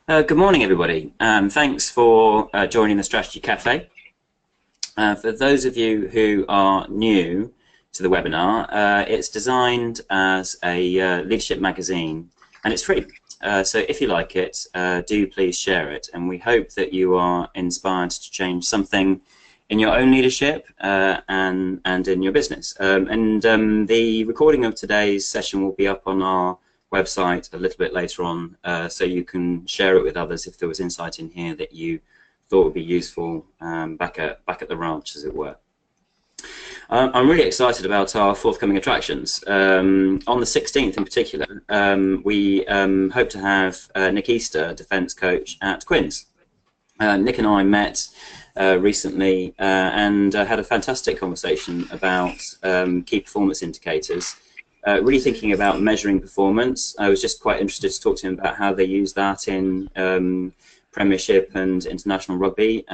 Good morning, everybody. Thanks for joining the Strategy Cafe. For those of you who are new to the webinar, it's designed as a leadership magazine, and it's free. So if you like it, do please share it. And we hope that you are inspired to change something in your own leadership and in your business. The recording of today's session will be up on our website a little bit later on, so you can share it with others if there was insight in here that you thought would be useful back at the ranch, as it were. I'm really excited about our forthcoming attractions. On the 16th in particular, we hope to have Nick Easter, defence coach at Quins. Nick and I met recently and had a fantastic conversation about key performance indicators. Really thinking about measuring performance. I was just quite interested to talk to him about how they use that in Premiership and international rugby.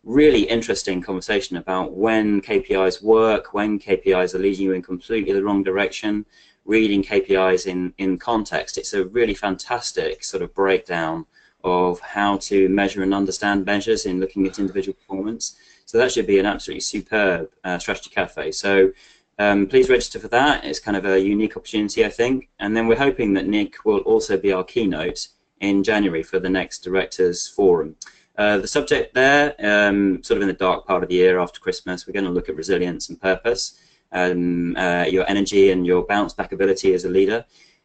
Really interesting conversation about when KPIs work, when KPIs are leading you in completely the wrong direction, reading KPIs in context. It's a really fantastic sort of breakdown of how to measure and understand measures in looking at individual performance. So that should be an absolutely superb Strategy Cafe. So please register for that. It's kind of a unique opportunity, I think. And then we're hoping that Nick will also be our keynote in January for the next Directors Forum. The subject there, sort of in the dark part of the year after Christmas, we're going to look at resilience and purpose, your energy and your bounce back ability as a leader.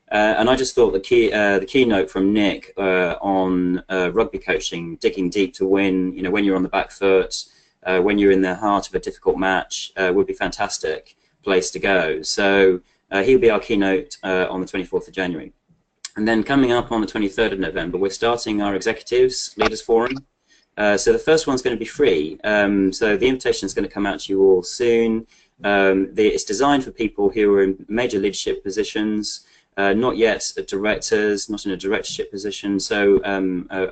And I just thought the keynote from Nick on rugby coaching, digging deep to win, when you're on the back foot, when you're in the heart of a difficult match, would be fantastic place to go. So he'll be our keynote on the 24th of January. And then coming up on the 23rd of November, we're starting our Executives Leaders Forum. So the first one's going to be free. So the invitation is going to come out to you all soon. It's designed for people who are in major leadership positions, not yet directors, not in a directorship position. So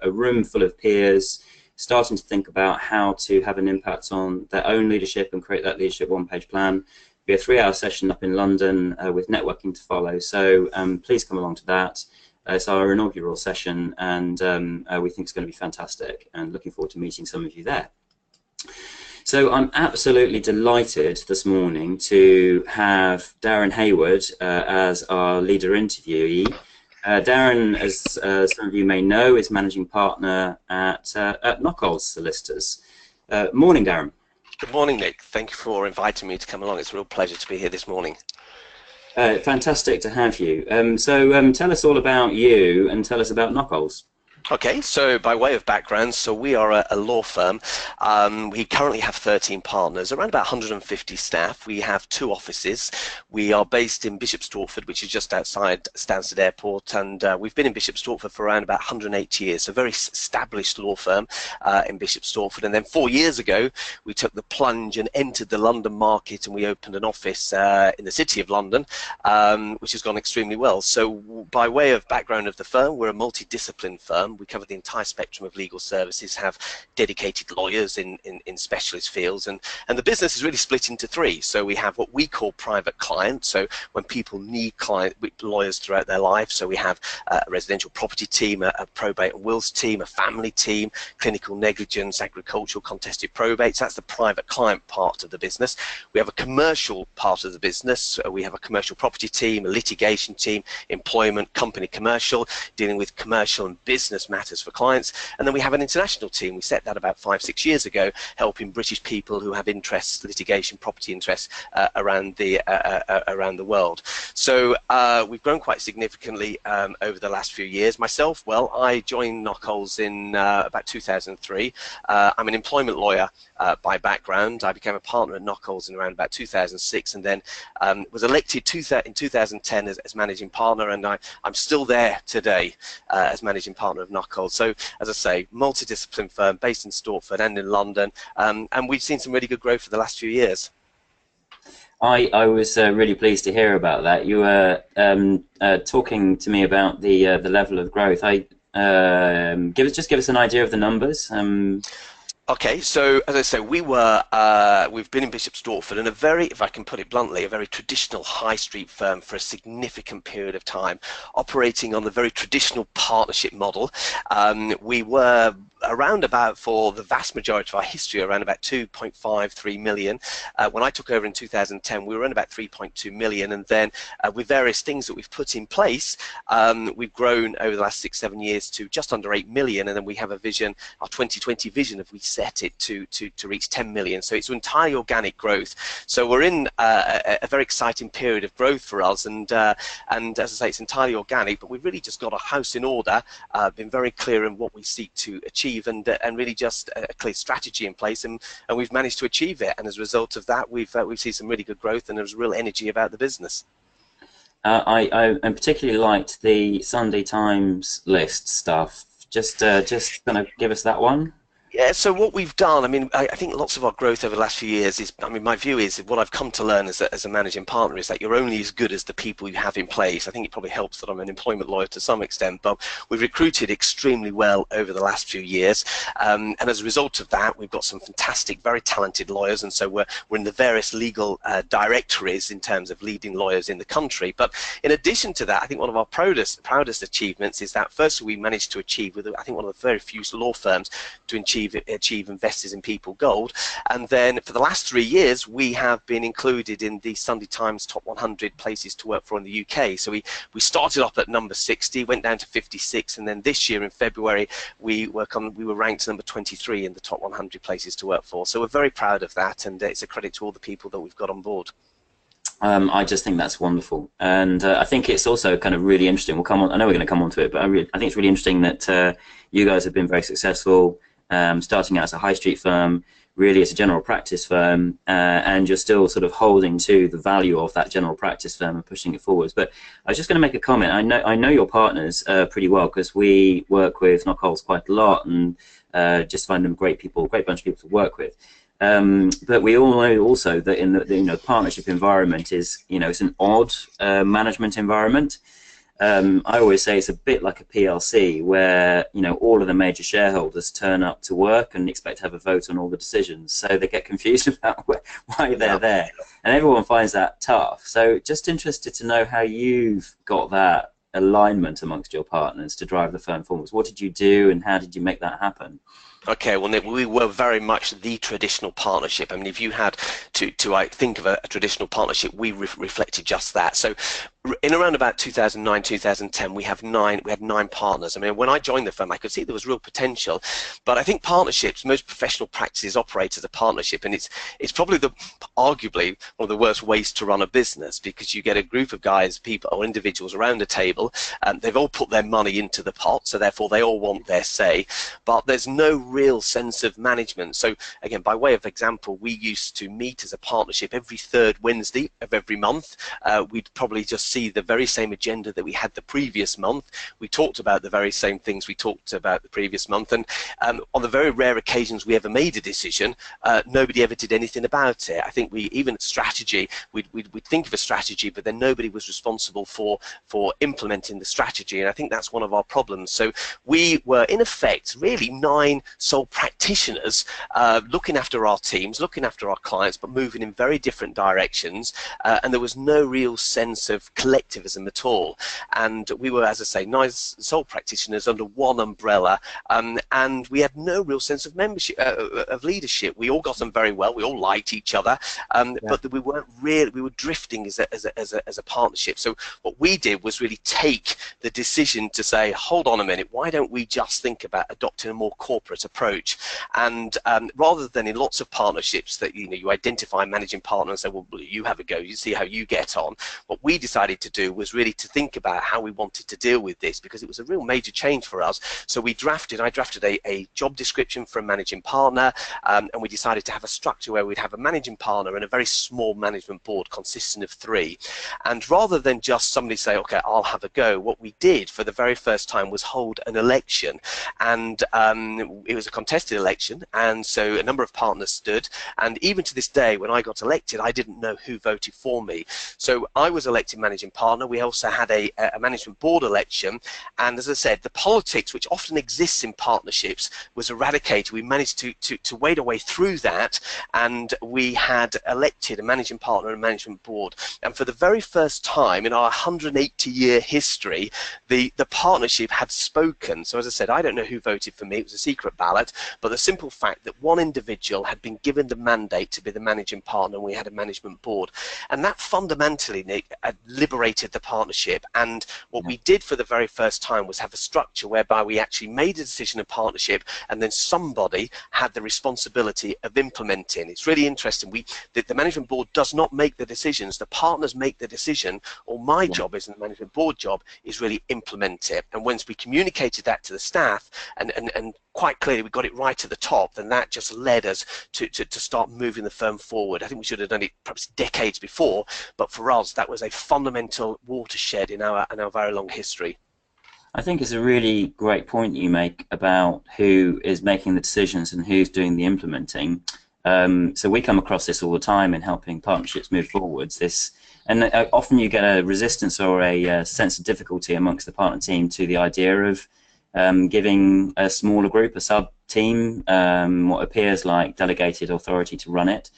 a room full of peers starting to think about how to have an impact on their own leadership and create that leadership one-page plan. Be a 3-hour session up in London with networking to follow. So please come along to that. It's our inaugural session, and we think it's going to be fantastic, and looking forward to meeting some of you there. So I'm absolutely delighted this morning to have Darren Hayward as our leader interviewee. Darren, as some of you may know, is managing partner at Nockolds Solicitors. Morning, Darren. Good morning, Nick. Thank you for inviting me to come along. It's a real pleasure to be here this morning. Fantastic to have you. So tell us all about you and tell us about Nockolds. Okay, so by way of background, so we are a law firm. We currently have 13 partners, around about 150 staff. We have 2 offices. We are based in Bishop Stortford, which is just outside Stansted Airport, and we've been in Bishop Stortford for around about 108 years, so a very established law firm in Bishop Stortford. And then 4 years ago, we took the plunge and entered the London market, and we opened an office in the City of London, which has gone extremely well. So by way of background of the firm, we're a multidiscipline firm. We cover the entire spectrum of legal services, have dedicated lawyers in specialist fields, and the business is really split into 3. So we have what we call private client, so when people need lawyers throughout their life. So we have a residential property team, a probate and wills team, a family team, clinical negligence, agricultural contested probates. That's the private client part of the business. We have a commercial part of the business. We have a commercial property team, a litigation team, employment, company commercial, dealing with commercial and business matters for clients. And then we have an international team. We set that about 5-6 years ago, helping British people who have interests, litigation, property interests around the world. So we've grown quite significantly over the last few years. Myself, well, I joined Nockolds in about 2003. I'm an employment lawyer by background. I became a partner at Nockolds in around about 2006, and then was elected in 2010 as managing partner, and I'm still there today as managing partner of Nockolds. So, as I say, multidiscipline firm based in Stortford and in London, and we've seen some really good growth for the last few years. I was really pleased to hear about that. You were talking to me about the level of growth. Give us an idea of the numbers. Okay, so as I say, we've been in Bishop Stortford in a very, if I can put it bluntly, a very traditional high street firm for a significant period of time, operating on the very traditional partnership model. We were around about, for the vast majority of our history, around about 2.53 million. When I took over in 2010, we were around about 3.2 million, and then with various things that we've put in place, we've grown over the last 6-7 years to just under 8 million, and then we have a vision, our 2020 vision, of we set it to reach 10 million. So it's entirely organic growth. So we're in a very exciting period of growth for us, and as I say, it's entirely organic, but we've really just got our house in order, been very clear in what we seek to achieve, and really just a clear strategy in place, and we've managed to achieve it. And as a result of that, we've seen some really good growth, and there's real energy about the business. I particularly liked the Sunday Times list stuff. Just kind of give us that one. Yeah, so what we've done, I mean, I think lots of our growth over the last few years is, I mean, my view is, what I've come to learn as a managing partner is that you're only as good as the people you have in place. I think it probably helps that I'm an employment lawyer to some extent, but we've recruited extremely well over the last few years. And as a result of that, we've got some fantastic, very talented lawyers, and so we're in the various legal directories in terms of leading lawyers in the country. But in addition to that, I think one of our proudest achievements is that firstly, we managed to achieve, with I think one of the very few law firms to achieve Investors in People Gold. And then for the last 3 years, we have been included in the Sunday Times Top 100 Places to Work For in the UK. So we started off at number 60, went down to 56, and then this year in February, we were ranked number 23 in the Top 100 Places to Work For. So we're very proud of that, and it's a credit to all the people that we've got on board. I just think that's wonderful, and I think it's also kind of really interesting. We'll come on. I know we're going to come on to it, but I think it's really interesting that you guys have been very successful. Starting out as a high street firm, really as a general practice firm, and you're still sort of holding to the value of that general practice firm and pushing it forwards. But I was just going to make a comment. I know your partners pretty well, because we work with Nockolds quite a lot, and just find them great people, great bunch of people to work with. But we all know also that in the partnership environment is, it's an odd management environment. I always say it's a bit like a PLC, where all of the major shareholders turn up to work and expect to have a vote on all the decisions, so they get confused about why they're there, and everyone finds that tough. So just interested to know how you've got that alignment amongst your partners to drive the firm forwards. What did you do, and how did you make that happen? Okay, well, Nick, we were very much the traditional partnership. I mean, if you had to think of a traditional partnership, we reflected just that. So in around about 2009, 2010, we had 9 partners. I mean, when I joined the firm, I could see there was real potential, but I think partnerships, most professional practices operate as a partnership, and it's probably arguably one of the worst ways to run a business, because you get a group of guys, people or individuals around a table, and they've all put their money into the pot, so therefore they all want their say, but there's no real sense of management. So again, by way of example, we used to meet as a partnership every 3rd Wednesday of every month. We'd probably just see the very same agenda that we had the previous month. We talked about the very same things we talked about the previous month, and on the very rare occasions we ever made a decision, nobody ever did anything about it. I think even strategy, we'd think of a strategy, but then nobody was responsible for implementing the strategy, and I think that's one of our problems. So we were in effect really 9 sole practitioners, looking after our teams, looking after our clients, but moving in very different directions, and there was no real sense of collectivism at all. And we were, as I say, 9 sole practitioners under one umbrella, and we had no real sense of membership, of leadership. We all got on very well, we all liked each other, but we weren't really, we were drifting as a partnership. So what we did was really take the decision to say, hold on a minute, why don't we just think about adopting a more corporate approach? And rather than in lots of partnerships that you identify a managing partner and say, well, you have a go, you see how you get on. What we decided to do was really to think about how we wanted to deal with this, because it was a real major change for us. So I drafted a job description for a managing partner, and we decided to have a structure where we'd have a managing partner and a very small management board consisting of 3. And rather than just somebody say, okay, I'll have a go, what we did for the very first time was hold an election, and it was a contested election, and so a number of partners stood, and even to this day, when I got elected, I didn't know who voted for me. So I was elected managing managing partner. We also had a management board election, and as I said, the politics which often exists in partnerships was eradicated. We managed to wade our way through that, and we had elected a managing partner and a management board. And for the very first time in our 180-year history, the partnership had spoken. So as I said, I don't know who voted for me. It was a secret ballot, but the simple fact that one individual had been given the mandate to be the managing partner, and we had a management board, and that fundamentally, Nick, liberated the partnership. And what we did for the very first time was have a structure whereby we actually made a decision of partnership, and then somebody had the responsibility of implementing. It's really interesting. The management board does not make the decisions. The partners make the decision. All my job is, and the management board job is, really implement it. And once we communicated that to the staff, and quite clearly we got it right at the top, then that just led us to start moving the firm forward. I think we should have done it perhaps decades before, but for us that was a fundamental watershed in our very long history. I think it's a really great point you make about who is making the decisions and who's doing the implementing. So we come across this all the time in helping partnerships move forwards. And often you get a resistance or a sense of difficulty amongst the partner team to the idea of giving a smaller group, a sub-team, what appears like delegated authority to run it.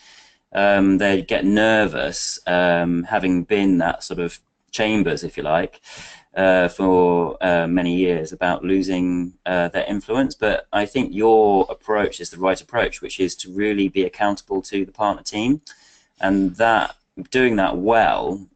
They get nervous, having been that sort of chambers, if you like, for many years, about losing their influence. But I think your approach is the right approach, which is to really be accountable to the partner team, and that doing that well,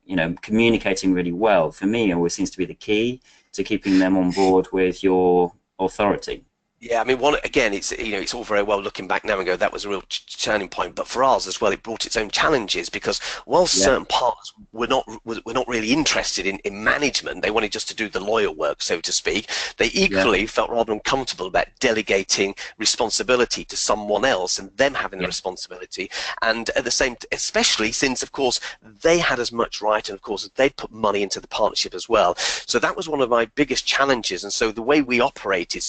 communicating really well, for me always seems to be the key to keeping them on board with your authority. Yeah, I mean, again, it's all very well looking back now and go, that was a real turning point. But for us as well, it brought its own challenges, because whilst certain partners were not really interested in management, they wanted just to do the lawyer work, so to speak. They equally felt rather uncomfortable about delegating responsibility to someone else and them having the responsibility. And at the same, especially since, of course, they had as much right, and of course they'd put money into the partnership as well. So that was one of my biggest challenges. And so the way we operated,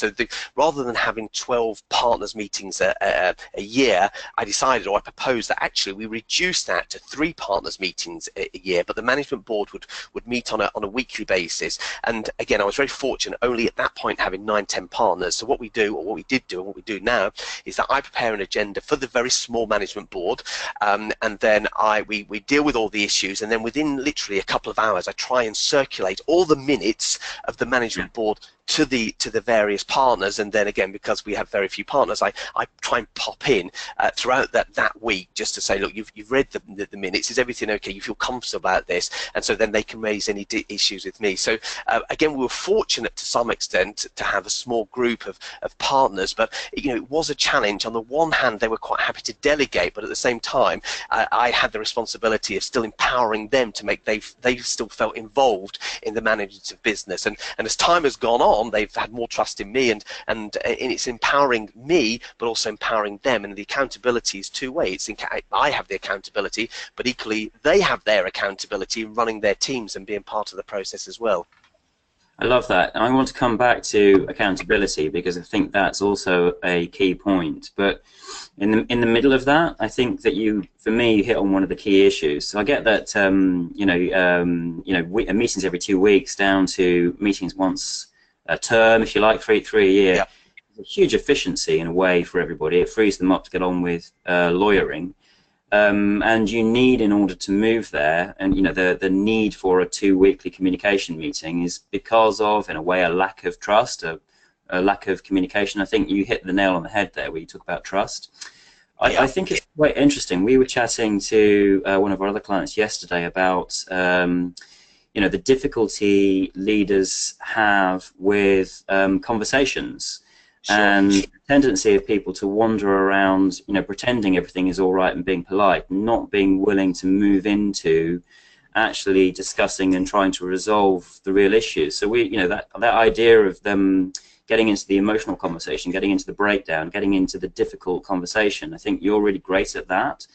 rather than having 12 partners meetings a year, I decided, or I proposed, that actually we reduce that to 3 partners meetings a year, but the management board would meet on a weekly basis. And again, I was very fortunate only at that point having 9-10 partners. So what we do, or what we did do, and what we do now, is that I prepare an agenda for the very small management board, and then we deal with all the issues, and then within literally a couple of hours I try and circulate all the minutes of the management board to the various partners. And then again, because we have very few partners, I try and pop in throughout that week just to say, look, you've read the minutes, is everything okay, you feel comfortable about this? And so then they can raise any issues with me. So again, we were fortunate to some extent to have a small group of partners, but it was a challenge. On the one hand, they were quite happy to delegate, but at the same time I had the responsibility of still empowering them to make they still felt involved in the management of business. And as time has gone on, they've had more trust in me, and it's empowering me, but also empowering them. And the accountability is two-way. I have the accountability, but equally they have their accountability in running their teams and being part of the process as well. I love that. And I want to come back to accountability, because I think that's also a key point. But in the middle of that, I think that for me, you hit on one of the key issues. So I get that meetings every 2 weeks down to meetings once a term, if you like, three a year. Yep. A huge efficiency in a way for everybody. It frees them up to get on with lawyering. And you need, in order to move there, and the need for a 2 weekly communication meeting is because of, in a way, a lack of trust, a lack of communication. I think you hit the nail on the head there where you talk about trust. I think it's quite interesting. We were chatting to one of our other clients yesterday about the difficulty leaders have with conversations. Sure. And the tendency of people to wander around, pretending everything is all right and being polite, not being willing to move into actually discussing and trying to resolve the real issues. So that idea of them getting into the emotional conversation, getting into the breakdown, getting into the difficult conversation, I think you're really great at that.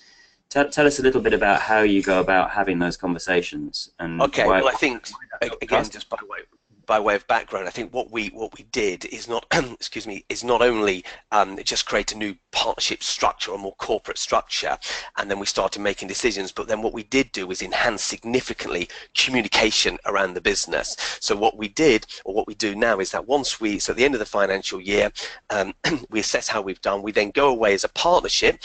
Tell us a little bit about how you go about having those conversations. And okay, well, I think, again, just by way by way of background, I think what we did is not excuse me, is not only just create a new partnership structure or more corporate structure, and then we started making decisions, but then what we did do was enhance significantly communication around the business. So what we did, or what we do now, is that so at the end of the financial year, we assess how we've done. We then go away as a partnership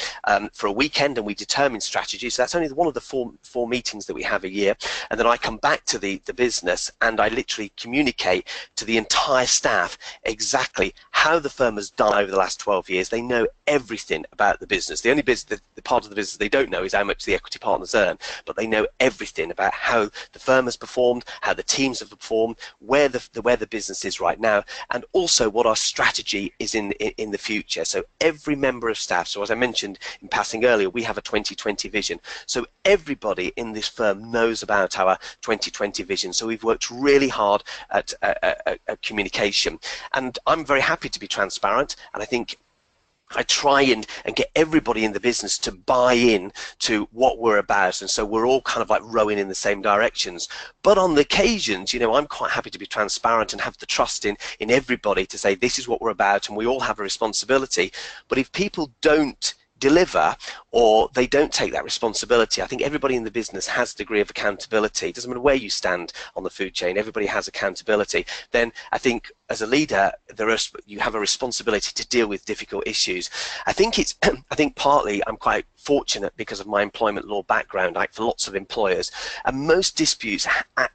for a weekend, and we determine strategy. So that's only one of the four meetings that we have a year, and then I come back to the business, and I literally communicate to the entire staff exactly how the firm has done over the last 12 years. They know everything about the business. The only the part of the business they don't know is how much the equity partners earn, but they know everything about how the firm has performed, how the teams have performed, where the business is right now, and also what our strategy is in the future. So every member of staff, so as I mentioned in passing earlier, we have a 2020 vision. So everybody in this firm knows about our 2020 vision. So we've worked really hard at communication, and I'm very happy to be transparent, and I think I try and get everybody in the business to buy in to what we're about, and so we're all kind of like rowing in the same directions. But on the occasions, you know, I'm quite happy to be transparent and have the trust in everybody to say this is what we're about, and we all have a responsibility. But if people don't deliver, or they don't take that responsibility, I think everybody in the business has a degree of accountability. It doesn't matter where you stand on the food chain, everybody has accountability. Then I think as a leader, you have a responsibility to deal with difficult issues. I think partly I'm quite fortunate because of my employment law background, like for lots of employers, and most disputes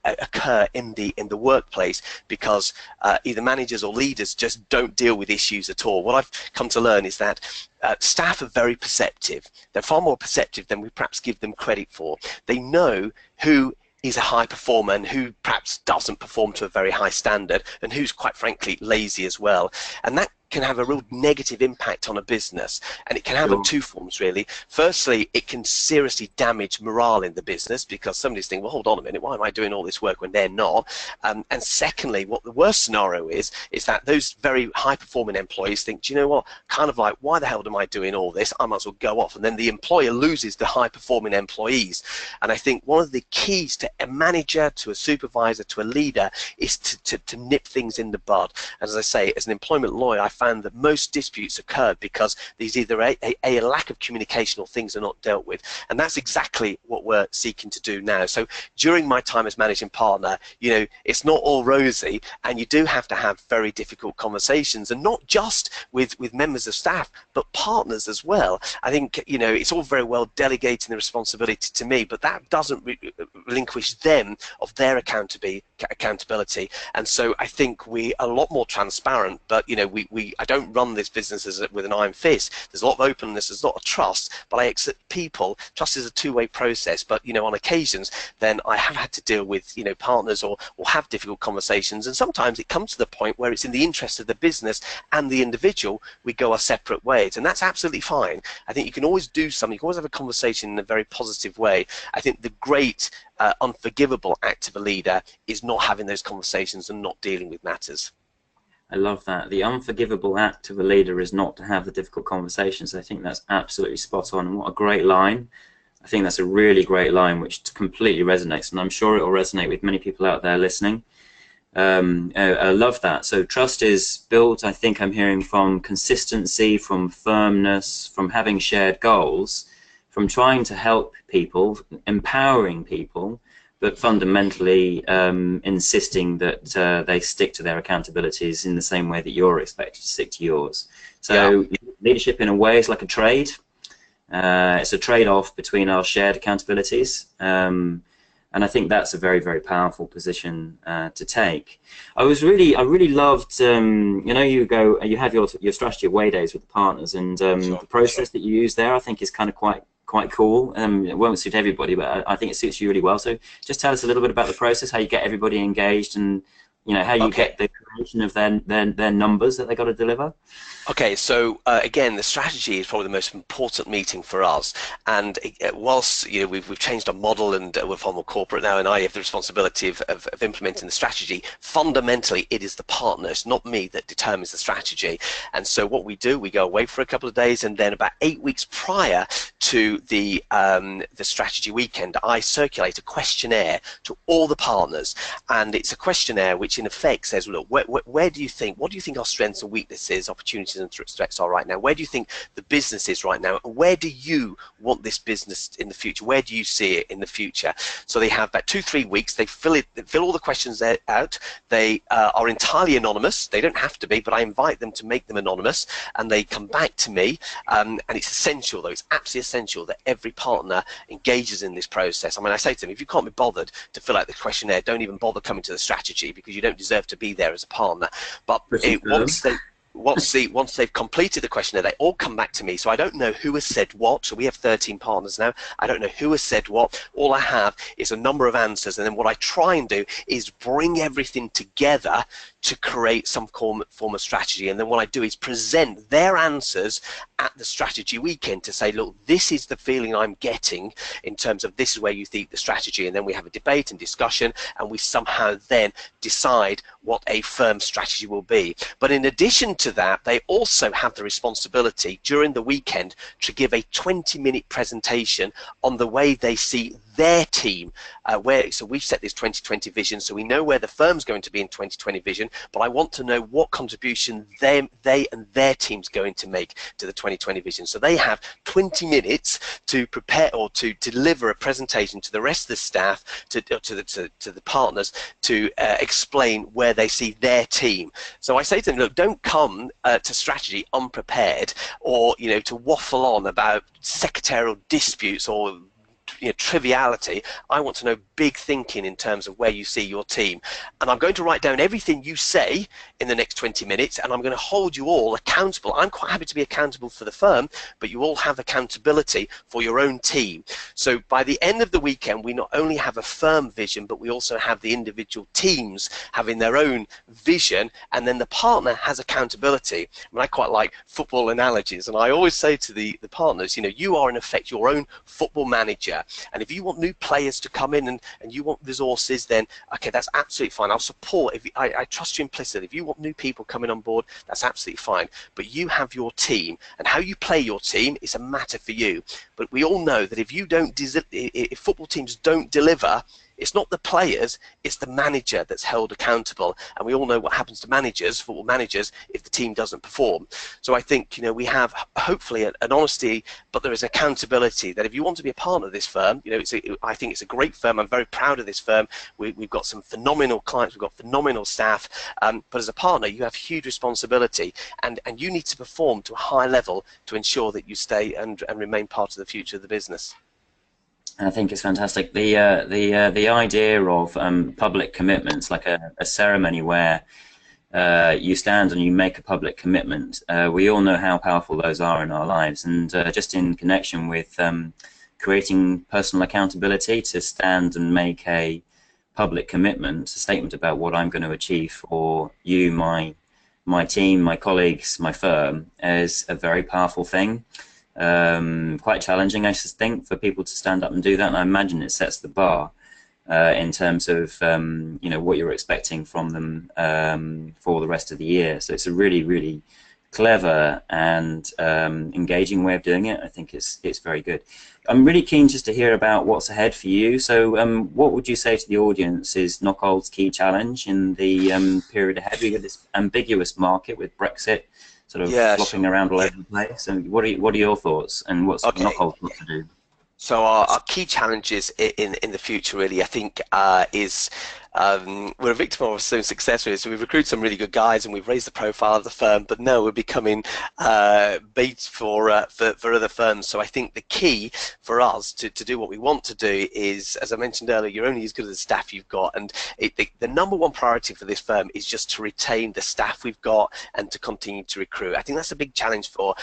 occur in the workplace because either managers or leaders just don't deal with issues at all. What I've come to learn is that staff are very perceptive. They're far more perceptive than we perhaps give them credit for. They know who is a high performer and who perhaps doesn't perform to a very high standard, and who's quite frankly lazy as well. And that can have a real negative impact on a business, and it can have in two forms really. Firstly, it can seriously damage morale in the business because somebody's thinking, well, hold on a minute, why am I doing all this work when they're not? And secondly, what the worst scenario is that those very high performing employees think, do you know what, kind of like, why the hell am I doing all this? I might as well go off. And then the employer loses the high performing employees. And I think one of the keys to a manager, to a supervisor, to a leader is to nip things in the bud. As I say, as an employment lawyer, I found that most disputes occurred because there's either a lack of communication or things are not dealt with, and that's exactly what we're seeking to do now. So during my time as managing partner, you know, it's not all rosy, and you do have to have very difficult conversations, and not just with members of staff but partners as well. I think, you know, it's all very well delegating the responsibility to me, but that doesn't relinquish them of their accountability. And so I think we are a lot more transparent, but you know, I don't run this business with an iron fist. There's a lot of openness, there's a lot of trust, but I accept people. Trust is a two-way process, but you know, on occasions then I have had to deal with, you know, partners or have difficult conversations, and sometimes it comes to the point where it's in the interest of the business and the individual we go our separate ways, and that's absolutely fine. I think you can always do something, you can always have a conversation in a very positive way. I think the great unforgivable act of a leader is not having those conversations and not dealing with matters. I love that. The unforgivable act of a leader is not to have the difficult conversations. I think that's absolutely spot on, and what a great line. I think that's a really great line which completely resonates, and I'm sure it will resonate with many people out there listening. I love that. So trust is built, I think I'm hearing, from consistency, from firmness, from having shared goals, from trying to help people, empowering people, but fundamentally insisting that they stick to their accountabilities in the same way that you're expected to stick to yours. So leadership in a way is like a trade. It's a trade-off between our shared accountabilities, and I think that's a very, very powerful position to take. I really loved, you know, you have your strategy away days with the partners, and the process that you use there, I think, is kind of quite cool. It won't suit everybody, but I think it suits you really well. So just tell us a little bit about the process, how you get everybody engaged, and you know, how you get the creation of their numbers that they got to deliver. Okay, so again, the strategy is probably the most important meeting for us. And whilst, you know, we've changed our model and we're far more corporate now, and I have the responsibility of implementing the strategy, fundamentally it is the partners, not me, that determines the strategy. And so what we do, we go away for a couple of days, and then about 8 weeks prior to the strategy weekend, I circulate a questionnaire to all the partners, and it's a questionnaire which which in effect says, look, where do you think, what do you think our strengths and weaknesses, opportunities and threats are right now? Where do you think the business is right now? And where do you want this business in the future? Where do you see it in the future? So they have about 2-3 weeks. They fill all the questions out. They are entirely anonymous. They don't have to be, but I invite them to make them anonymous, and they come back to me. And it's essential, though, it's absolutely essential that every partner engages in this process. I mean, I say to them, if you can't be bothered to fill out the questionnaire, don't even bother coming to the strategy, because you don't deserve to be there as a partner. But once they've completed the questionnaire, they all come back to me. So I don't know who has said what. So we have 13 partners now. I don't know who has said what. All I have is a number of answers. And then what I try and do is bring everything together to create some form of strategy. And then what I do is present their answers at the strategy weekend to say, look, this is the feeling I'm getting in terms of this is where you think the strategy. And then we have a debate and discussion, and we somehow then decide what a firm strategy will be. But in addition to that, they also have the responsibility during the weekend to give a 20-minute presentation on the way they see their team. So we've set this 2020 vision, so we know where the firm's going to be in 2020 vision, but I want to know what contribution they and their team's going to make to the 2020 vision. So they have 20 minutes to prepare or to deliver a presentation to the rest of the staff, to the partners, to explain where they see their team. So I say to them, look, don't come to strategy unprepared, or to waffle on about secretarial disputes or triviality. I want to know big thinking in terms of where you see your team, and I'm going to write down everything you say in the next 20 minutes, and I'm going to hold you all accountable. I'm quite happy to be accountable for the firm, but you all have accountability for your own team. So by the end of the weekend, we not only have a firm vision, but we also have the individual teams having their own vision, and then the partner has accountability. I mean, I quite like football analogies, and I always say to the partners, you are in effect your own football manager. And if you want new players to come in and you want resources, then okay, that's absolutely fine. I'll support. I trust you implicitly. If you want new people coming on board, that's absolutely fine. But you have your team, and how you play your team is a matter for you. But we all know that if football teams don't deliver, it's not the players, it's the manager that's held accountable. And we all know what happens to managers, football managers, if the team doesn't perform. So I think, we have hopefully an honesty, but there is accountability that if you want to be a partner of this firm, I think it's a great firm. I'm very proud of this firm. We've got some phenomenal clients, we've got phenomenal staff, but as a partner, you have huge responsibility, and you need to perform to a high level to ensure that you stay and remain part of the future of the business. I think it's fantastic. The idea of public commitments, like a ceremony where you stand and you make a public commitment. We all know how powerful those are in our lives, and just in connection with creating personal accountability to stand and make a public commitment, a statement about what I'm going to achieve for you, my team, my colleagues, my firm, is a very powerful thing. Quite challenging, I think, for people to stand up and do that, and I imagine it sets the bar in terms of what you're expecting from them for the rest of the year. So it's a really, really clever and engaging way of doing it. I think it's very good. I'm really keen just to hear about what's ahead for you. So what would you say to the audience is Nockolds' key challenge in the period ahead? We have this ambiguous market with Brexit sort of flopping around all over the place. And what are your thoughts, and what's Nockolds got to do? So our key challenges in the future, really, I think, is we're a victim of our own success really. So we've recruited some really good guys and we've raised the profile of the firm, but now we're becoming bait for other firms. So I think the key for us to do what we want to do is, as I mentioned earlier, you're only as good as the staff you've got, and the number one priority for this firm is just to retain the staff we've got and to continue to recruit. I think that's a big challenge for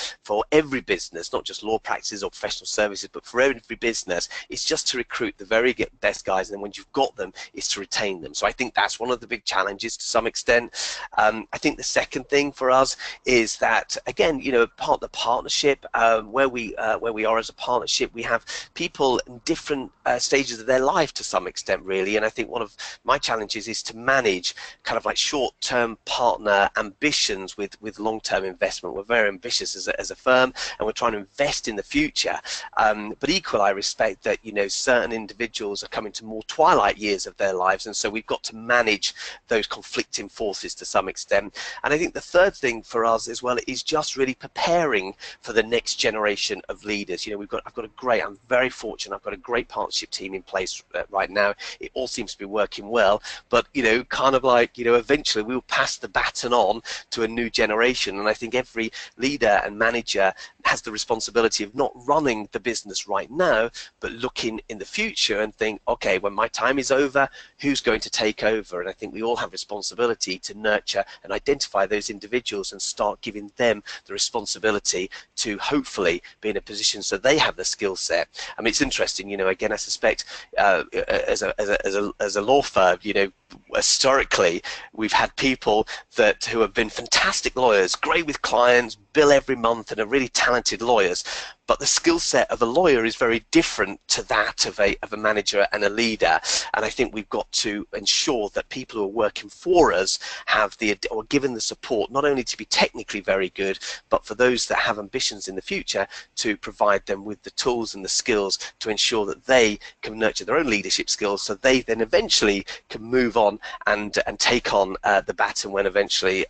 every business, not just law practices or professional services, but for every business. It's just to recruit the very best guys, and then when you've got them, is to retain them. So I think that's one of the big challenges to some extent. I think the second thing for us is that, again, part of the partnership, where we are as a partnership, we have people in different stages of their life to some extent, really. And I think one of my challenges is to manage kind of like short-term partner ambitions with long-term investment. We're very ambitious as a firm, and we're trying to invest in the future. But equally, I respect that certain individuals are coming to more twilight years of their lives, and so we've got to manage those conflicting forces to some extent. And I think the third thing for us as well is just really preparing for the next generation of leaders. You know, I'm very fortunate, I've got a great partnership team in place right now. It all seems to be working well, but, you know, kind of like, you know, eventually we'll pass the baton on to a new generation. And I think every leader and manager has the responsibility of not running the business right now, but looking in the future and think, okay, when my time is over, who's going to take over? And I think we all have responsibility to nurture and identify those individuals and start giving them the responsibility to hopefully be in a position so they have the skill set. I mean, it's interesting, you know, again, I suspect as a law firm, you know, historically we've had people who have been fantastic lawyers, great with clients, bill every month, and are really talented lawyers, but the skill set of a lawyer is very different to that of a manager and a leader. And I think we've got to ensure that people who are working for us have or given the support not only to be technically very good, but for those that have ambitions in the future, to provide them with the tools and the skills to ensure that they can nurture their own leadership skills, so they then eventually can move on and take on the baton when eventually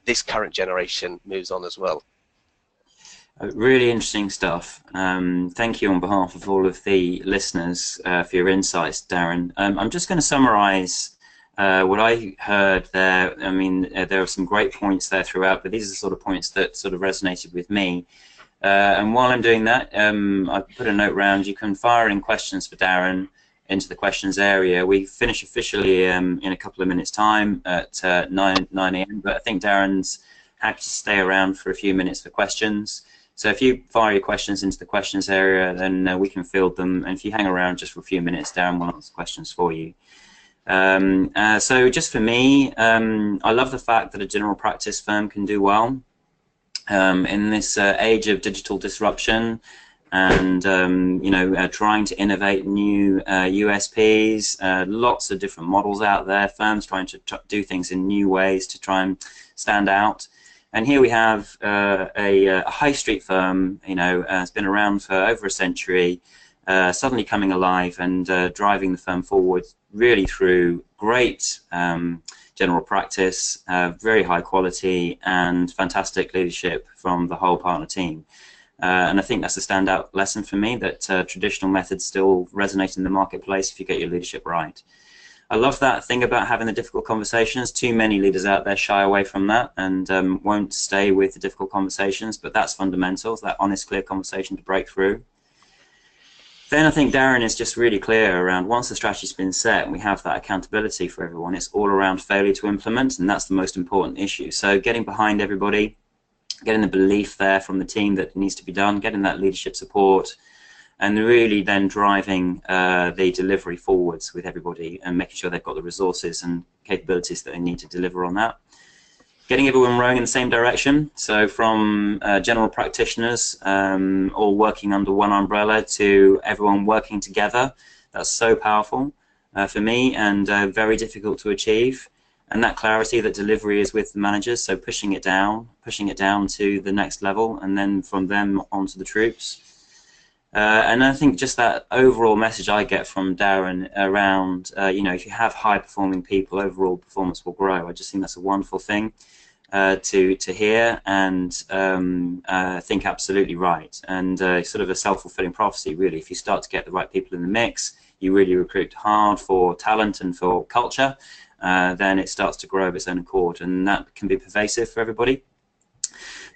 this current generation moves on as well. Really interesting stuff. Thank you on behalf of all of the listeners for your insights, Darren. I'm just going to summarize what I heard there. I mean, there are some great points there throughout, but these are the sort of points that sort of resonated with me. And while I'm doing that, I put a note round. You can fire in questions for Darren into the questions area. We finish officially in a couple of minutes' time at 9 a.m., but I think Darren's happy to stay around for a few minutes for questions. So if you fire your questions into the questions area, then we can field them. And if you hang around just for a few minutes, Darren will answer questions for you. So just for me, I love the fact that a general practice firm can do well in this age of digital disruption and you know, trying to innovate new USPs. Lots of different models out there. Firms trying to do things in new ways to try and stand out. And here we have a high street firm, you know, has been around for over a century, suddenly coming alive and driving the firm forward really through great general practice, very high quality, and fantastic leadership from the whole partner team. And I think that's a standout lesson for me, that traditional methods still resonate in the marketplace if you get your leadership right. I love that thing about having the difficult conversations. Too many leaders out there shy away from that and won't stay with the difficult conversations, but that's fundamental, that honest, clear conversation to break through. Then I think Darren is just really clear around, once the strategy's been set and we have that accountability for everyone, it's all around failure to implement, and that's the most important issue. So getting behind everybody, getting the belief there from the team that it needs to be done, getting that leadership support, and really then driving the delivery forwards with everybody and making sure they've got the resources and capabilities that they need to deliver on that. Getting everyone rowing in the same direction, so from general practitioners all working under one umbrella to everyone working together. That's so powerful for me and very difficult to achieve. And that clarity that delivery is with the managers, so pushing it down to the next level, and then from them onto the troops. And I think just that overall message I get from Darren around, you know, if you have high-performing people, overall performance will grow. I just think that's a wonderful thing to hear, and I think absolutely right. And sort of a self-fulfilling prophecy, really. If you start to get the right people in the mix, you really recruit hard for talent and for culture, then it starts to grow of its own accord, and that can be pervasive for everybody.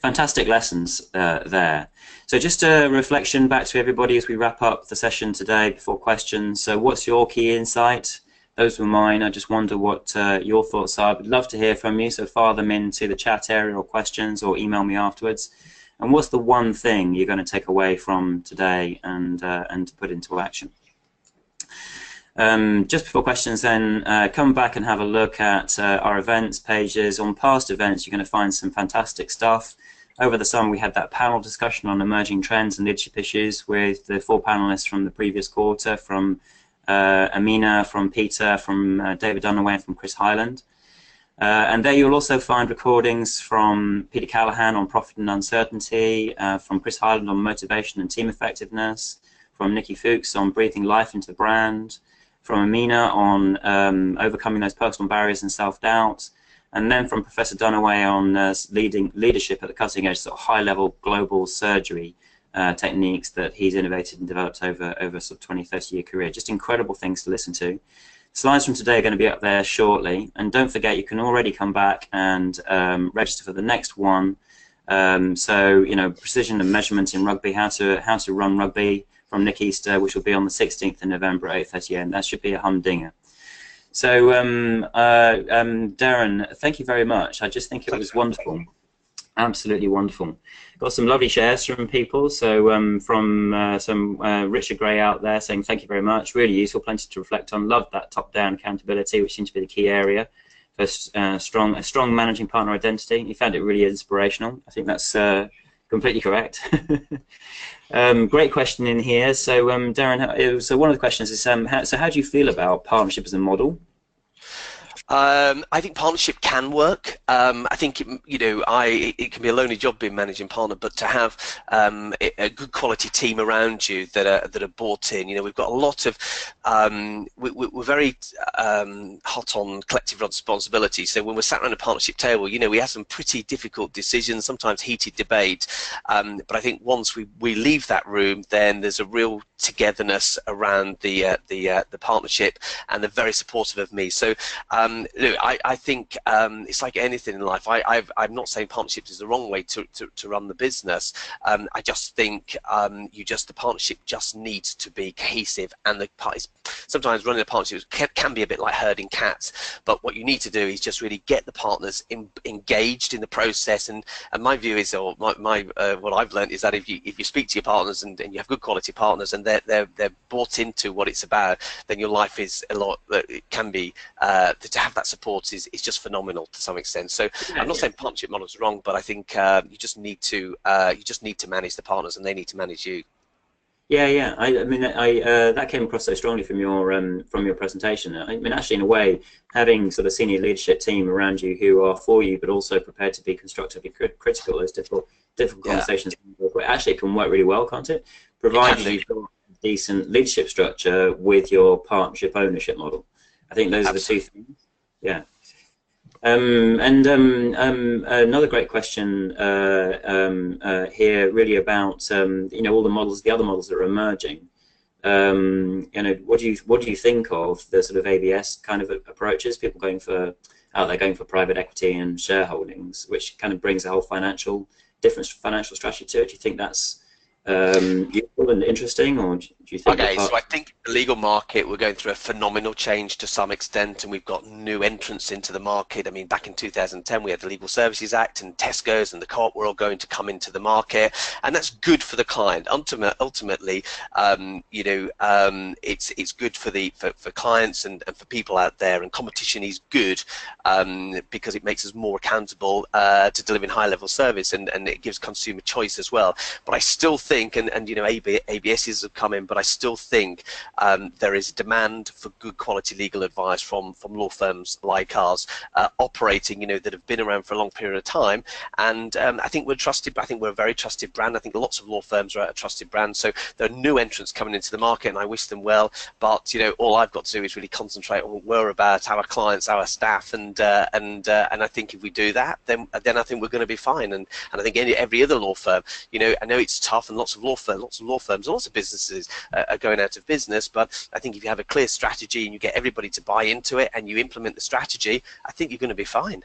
Fantastic lessons there. So just a reflection back to everybody as we wrap up the session today before questions. So what's your key insight? Those were mine. I just wonder what your thoughts are. I'd love to hear from you, so fire them into the chat area or questions, or email me afterwards. And what's the one thing you're going to take away from today and put into action? Just before questions then, come back and have a look at our events pages. On past events, you're going to find some fantastic stuff. Over the summer, we had that panel discussion on emerging trends and leadership issues with the 4 panelists from the previous quarter, from Amina, from Peter, from David Dunaway, and from Chris Hyland. And there you'll also find recordings from Peter Callahan on profit and uncertainty, from Chris Hyland on motivation and team effectiveness, from Nikki Fuchs on breathing life into the brand, from Amina on overcoming those personal barriers and self-doubt, and then from Professor Dunaway on leadership at the cutting edge, sort of high-level global surgery techniques that he's innovated and developed over sort of 20, 30-year career. Just incredible things to listen to. Slides from today are going to be up there shortly, and don't forget you can already come back and register for the next one. So precision and measurement in rugby, how to run rugby from Nick Easter, which will be on the 16th of November at 8:30 a.m. That should be a humdinger. So Darren, thank you very much. I just think it was wonderful. Absolutely wonderful. Got some lovely shares from people. So from Richard Gray out there saying thank you very much. Really useful, plenty to reflect on. Loved that top-down accountability, which seems to be the key area for a strong managing partner identity. He found it really inspirational. I think that's completely correct. Great question in here. So Darren, so one of the questions is how do you feel about partnership as a model? I think partnership can work. I think it can be a lonely job being managing partner, but to have a good quality team around you that are bought in. We've got a lot of we're very hot on collective responsibility. So when we're sat around a partnership table, we have some pretty difficult decisions, sometimes heated debate. But I think once we leave that room, then there's a real togetherness around the partnership, and they're very supportive of me. So I think it's like anything in life. I'm not saying partnerships is the wrong way to run the business. I just think the partnership just needs to be cohesive, and the parties sometimes running a partnership can be a bit like herding cats. But what you need to do is just really get the partners engaged in the process. And my view is, or what I've learned is that if you speak to your partners and you have good quality partners and they're bought into what it's about, then your life is a lot. It can be to have that support is just phenomenal to some extent. So I'm not saying partnership model is wrong, but I think you just need to manage the partners, and they need to manage you. Yeah. I mean, that came across so strongly from your presentation. I mean, actually, in a way, having sort of senior leadership team around you who are for you, but also prepared to be constructively critical, those difficult conversations, actually it can work really well, can't it? Provided you've got a decent leadership structure with your partnership ownership model. I think those are the two things. Yeah. Another great question here, really about all the models, the other models that are emerging. What do you think of the sort of ABS kind of approaches? People going for private equity and shareholdings, which kind of brings a whole different financial strategy to it. Do you think that's useful and interesting, or do you think? Okay, so I think the legal market, we're going through a phenomenal change to some extent, and we've got new entrants into the market. I mean, back in 2010, we had the Legal Services Act, and Tesco's and the Co-op were all going to come into the market, and that's good for the client. Ultimately, it's good for clients and for people out there, and competition is good because it makes us more accountable to delivering high-level service, and it gives consumer choice as well. But I still think, and ABSs have come in, but I still think there is a demand for good quality legal advice from law firms like ours, operating, that have been around for a long period of time. And I think we're trusted. I think we're a very trusted brand. I think lots of law firms are a trusted brand. So there are new entrants coming into the market, and I wish them well. But all I've got to do is really concentrate on what we're about, our clients, our staff, and I think if we do that, then I think we're going to be fine. And I think every other law firm, I know it's tough, and lots of law firms, lots of businesses are going out of business. But I think if you have a clear strategy and you get everybody to buy into it and you implement the strategy, I think you're going to be fine.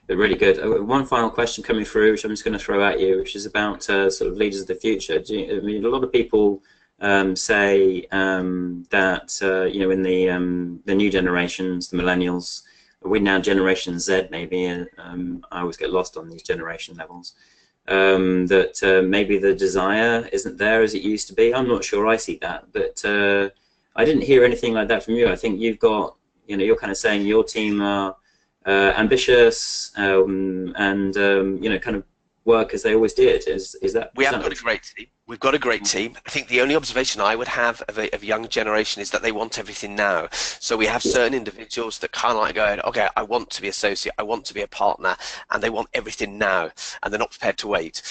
Really good. One final question coming through, which I'm just going to throw at you, which is about sort of leaders of the future. I mean, a lot of people say that in the new generations, the millennials, we're now Generation Z maybe, and I always get lost on these generation levels. That maybe the desire isn't there as it used to be. I'm not sure I see that, but I didn't hear anything like that from you. I think you've got, you're kind of saying your team are ambitious and kind of work as they always did. Is that? We have got a great team. We've got a great team. I think the only observation I would have of a young generation is that they want everything now. So we have certain individuals that kind of like going, okay, I want to be associate, I want to be a partner, and they want everything now, and they're not prepared to wait.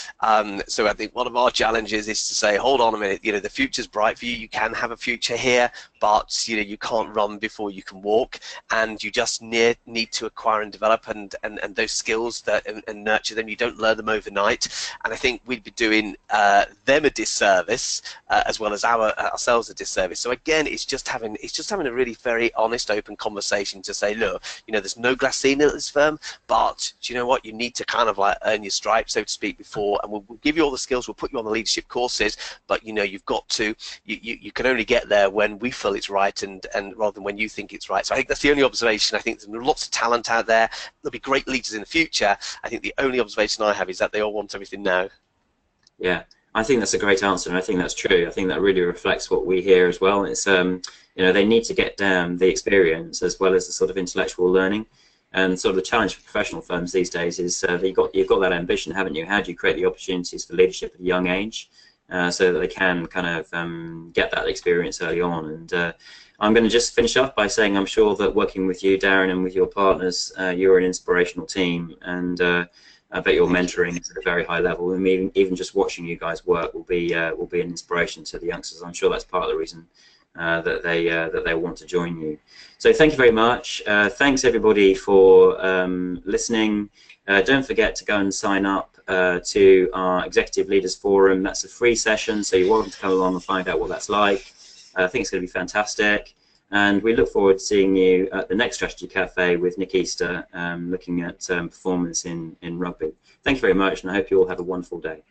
So I think one of our challenges is to say, hold on a minute, you know, the future's bright for you. You can have a future here, but you know, you can't run before you can walk, and you just need to acquire and develop and those skills that and nurture them. You don't learn them overnight, and I think we'd be doing them a disservice as well as ourselves a disservice. So again, it's just having a really very honest, open conversation to say, look, you know, there's no glass ceiling at this firm, but do you know what? You need to kind of like earn your stripes, so to speak, before, and we'll give you all the skills. We'll put you on the leadership courses, but you know, you've got to, you can only get there when we feel it's right, and rather than when you think it's right. So I think that's the only observation. I think there's lots of talent out there. There'll be great leaders in the future. I think the only observation I have is that they all want everything now. Yeah, I think that's a great answer, and I think that's true. I think that really reflects what we hear as well. It's you know, they need to get the experience as well as the sort of intellectual learning. And sort of the challenge for professional firms these days is that you've got that ambition, haven't you? How do you create the opportunities for leadership at a young age, so that they can kind of get that experience early on? And I'm going to just finish up by saying I'm sure that working with you, Darren, and with your partners, you're an inspirational team, and I bet your mentoring is at a very high level, and even just watching you guys work will be an inspiration to the youngsters. I'm sure that's part of the reason that they want to join you. So thank you very much. Thanks everybody for listening. Don't forget to go and sign up to our Executive Leaders Forum. That's a free session, so you're welcome to come along and find out what that's like. I think it's going to be fantastic. And we look forward to seeing you at the next Strategy Cafe with Nick Easter, looking at performance in rugby. Thank you very much, and I hope you all have a wonderful day.